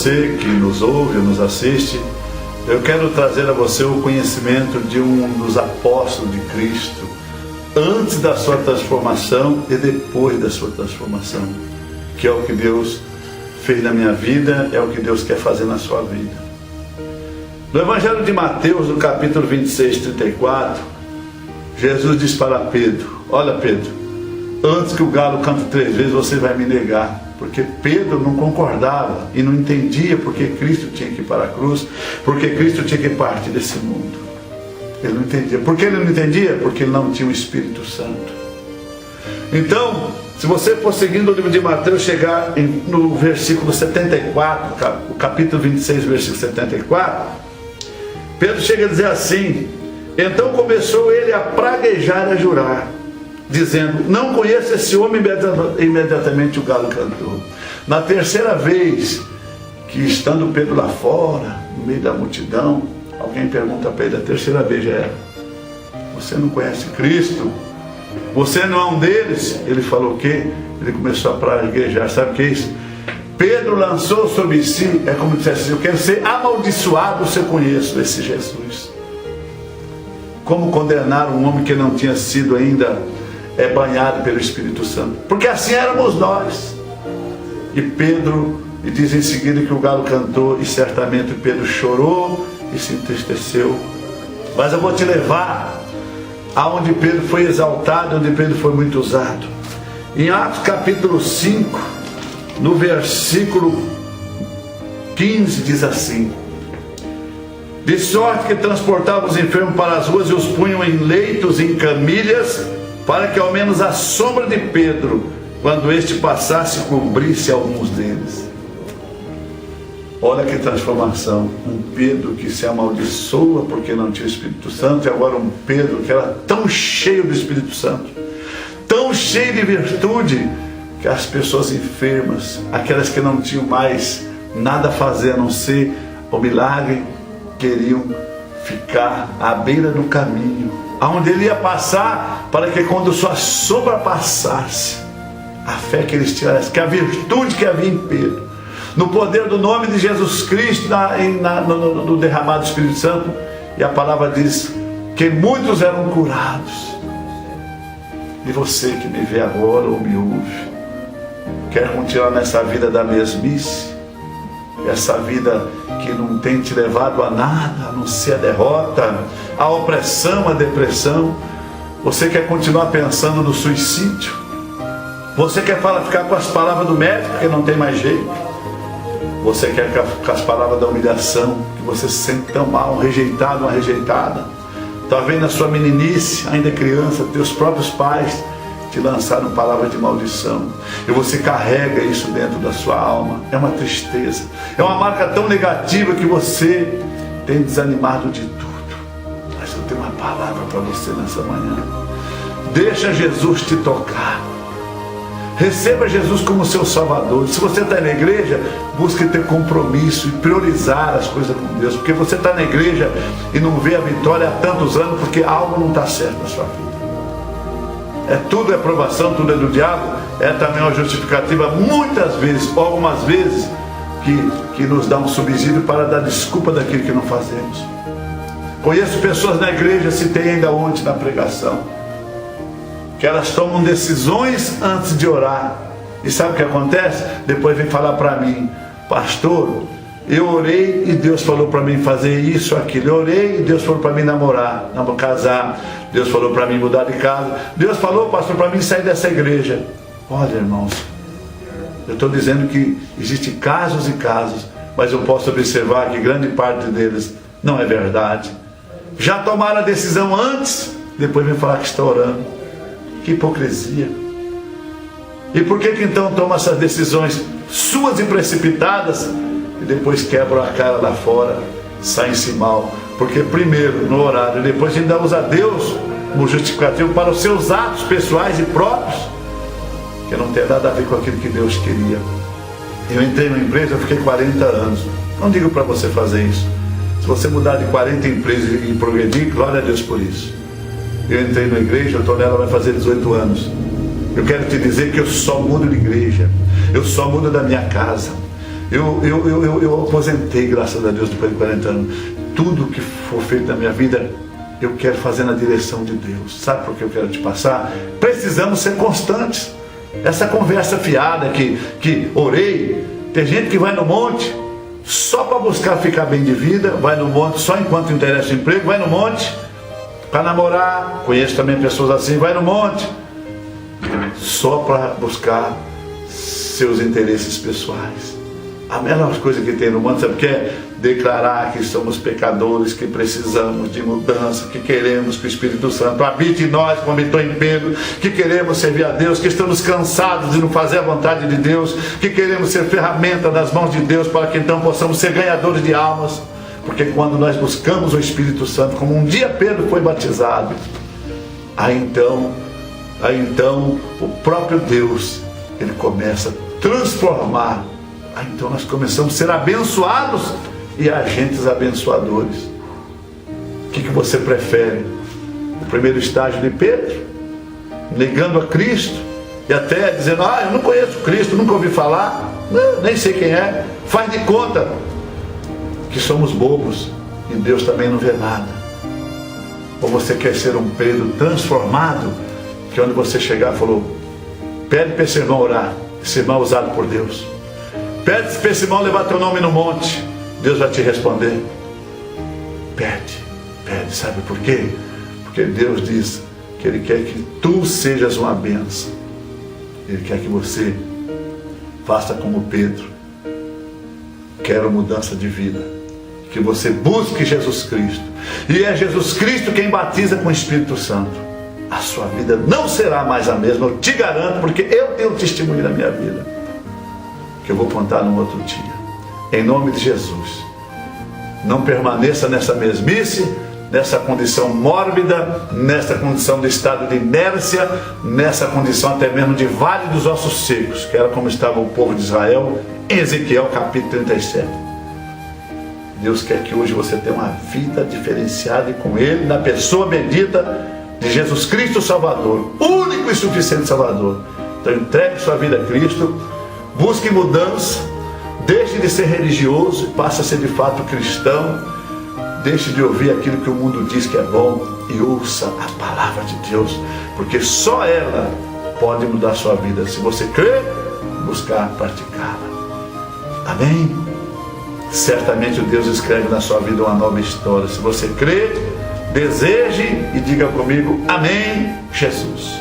você que nos ouve, nos assiste, eu quero trazer a você o conhecimento de um dos apóstolos de Cristo, antes da sua transformação e depois da sua transformação, que é o que Deus fez na minha vida, é o que Deus quer fazer na sua vida. No Evangelho de Mateus, no capítulo 26, 34, Jesus diz para Pedro: olha, Pedro, antes que o galo cante 3 vezes, você vai me negar. Porque Pedro não concordava e não entendia porque Cristo tinha que ir para a cruz, porque Cristo tinha que partir desse mundo. Ele não entendia. Por que ele não entendia? Porque ele não tinha o Espírito Santo. Então, se você for seguindo o livro de Mateus, chegar no versículo 74, o capítulo 26, versículo 74, Pedro chega a dizer assim: então começou ele a praguejar e a jurar, dizendo: não conheço esse homem. Imediatamente o galo cantou. Na terceira vez, que estando Pedro lá fora, no meio da multidão, alguém pergunta para ele, a terceira vez já era: você não conhece Cristo? Você não é um deles? Ele falou o quê? Ele começou a praguejar. Sabe o que é isso? Pedro lançou sobre si, é como se dissesse assim: eu quero ser amaldiçoado se eu conheço esse Jesus. Como condenar um homem que não tinha sido ainda banhado pelo Espírito Santo? Porque assim éramos nós. E Pedro, e diz em seguida que o galo cantou, e certamente Pedro chorou e se entristeceu. Mas eu vou te levar aonde Pedro foi exaltado, onde Pedro foi muito usado. Em Atos capítulo 5, no versículo 15, diz assim: de sorte que transportava os enfermos para as ruas e os punham em leitos e em camilhas, para que ao menos a sombra de Pedro, quando este passasse, cobrisse alguns deles. Olha que transformação. Um Pedro que se amaldiçoa porque não tinha o Espírito Santo, e agora um Pedro que era tão cheio do Espírito Santo, tão cheio de virtude, que as pessoas enfermas, aquelas que não tinham mais nada a fazer a não ser o milagre, queriam ficar à beira do caminho, aonde ele ia passar, para que quando sua sombra passasse, a fé que eles tivessem, que a virtude que havia em Pedro, no poder do nome de Jesus Cristo, no derramado do Espírito Santo, e a palavra diz que muitos eram curados. E você que me vê agora ou me ouve, quer continuar nessa vida da mesmice, essa vida que não tem te levado a nada, a não ser a derrota, a opressão, a depressão? Você quer continuar pensando no suicídio? Você quer ficar com as palavras do médico, que não tem mais jeito? Você quer ficar com as palavras da humilhação, que você se sente tão mal, um rejeitado, uma rejeitada? Talvez na sua meninice, ainda criança, teus próprios pais te lançaram palavras de maldição, e você carrega isso dentro da sua alma. É uma tristeza, é uma marca tão negativa que você tem desanimado de tudo. Mas eu tenho uma palavra para você nessa manhã: deixa Jesus te tocar, receba Jesus como seu Salvador. Se você está na igreja, busque ter compromisso e priorizar as coisas com Deus, porque você está na igreja e não vê a vitória há tantos anos, porque algo não está certo na sua vida. Tudo é provação, tudo é do diabo. É também uma justificativa, muitas vezes, ou algumas vezes, que nos dá um subsídio para dar desculpa daquilo que não fazemos. Conheço pessoas na igreja, citei ainda ontem na pregação, que elas tomam decisões antes de orar. E sabe o que acontece? Depois vem falar para mim: pastor, eu orei e Deus falou para mim fazer isso, aquilo. Eu orei e Deus falou para mim namorar, casar. Deus falou para mim mudar de casa. Deus falou, pastor, para mim sair dessa igreja. Olha, irmãos, eu estou dizendo que existem casos e casos, mas eu posso observar que grande parte deles não é verdade. Já tomaram a decisão antes, depois vem falar que está orando. Que hipocrisia. E por que então toma essas decisões suas e precipitadas, e depois quebram a cara lá fora, saem-se mal? Porque primeiro no horário, depois ainda usa Deus como justificativo para os seus atos pessoais e próprios, que não tem nada a ver com aquilo que Deus queria. Eu entrei numa empresa, eu fiquei 40 anos. Não digo para você fazer isso. Se você mudar de 40 empresas e progredir, glória a Deus por isso. Eu entrei na igreja, eu estou nela, vai fazer 18 anos. Eu quero te dizer que eu só mudo de igreja, eu só mudo da minha casa, Eu aposentei, graças a Deus, depois de 40 anos. Tudo que for feito na minha vida, eu quero fazer na direção de Deus. Sabe por que eu quero te passar? Precisamos ser constantes. Essa conversa fiada que orei, tem gente que vai no monte só para buscar ficar bem de vida, vai no monte só enquanto interessa o emprego, vai no monte para namorar, conheço também pessoas assim, vai no monte só para buscar seus interesses pessoais. A melhor coisa que tem no mundo, sabe o que é? Declarar que somos pecadores, que precisamos de mudança, que queremos que o Espírito Santo habite em nós, como habitou em Pedro, que queremos servir a Deus, que estamos cansados de não fazer a vontade de Deus, que queremos ser ferramenta das mãos de Deus para que então possamos ser ganhadores de almas. Porque quando nós buscamos o Espírito Santo, como um dia Pedro foi batizado, aí então o próprio Deus, ele começa a transformar. Aí então nós começamos a ser abençoados e agentes abençoadores. O que você prefere? O primeiro estágio de Pedro, negando a Cristo e até dizendo, eu não conheço Cristo, nunca ouvi falar, não, nem sei quem é, faz de conta que somos bobos e Deus também não vê nada. Ou você quer ser um Pedro transformado, que onde você chegar falou, pede para esse irmão orar, esse irmão é usado por Deus, pede para esse irmão levar teu nome no monte, Deus vai te responder. Pede, sabe por quê? Porque Deus diz que Ele quer que tu sejas uma bênção. Ele quer que você faça como Pedro. Quero mudança de vida, que você busque Jesus Cristo, e é Jesus Cristo quem batiza com o Espírito Santo. A sua vida não será mais a mesma, eu te garanto, porque eu tenho testemunho na minha vida, que eu vou contar num outro dia. Em nome de Jesus, não permaneça nessa mesmice, nessa condição mórbida, nessa condição de estado de inércia, nessa condição até mesmo de vale dos ossos secos, que era como estava o povo de Israel em Ezequiel capítulo 37. Deus quer que hoje você tenha uma vida diferenciada e com Ele, na pessoa bendita de Jesus Cristo Salvador, único e suficiente Salvador. Então entregue sua vida a Cristo, busque mudança, deixe de ser religioso e passe a ser de fato cristão. Deixe de ouvir aquilo que o mundo diz que é bom e ouça a palavra de Deus, porque só ela pode mudar a sua vida, se você crer, buscar praticá-la. Amém? Certamente o Deus escreve na sua vida uma nova história. Se você crer, deseje e diga comigo, amém, Jesus.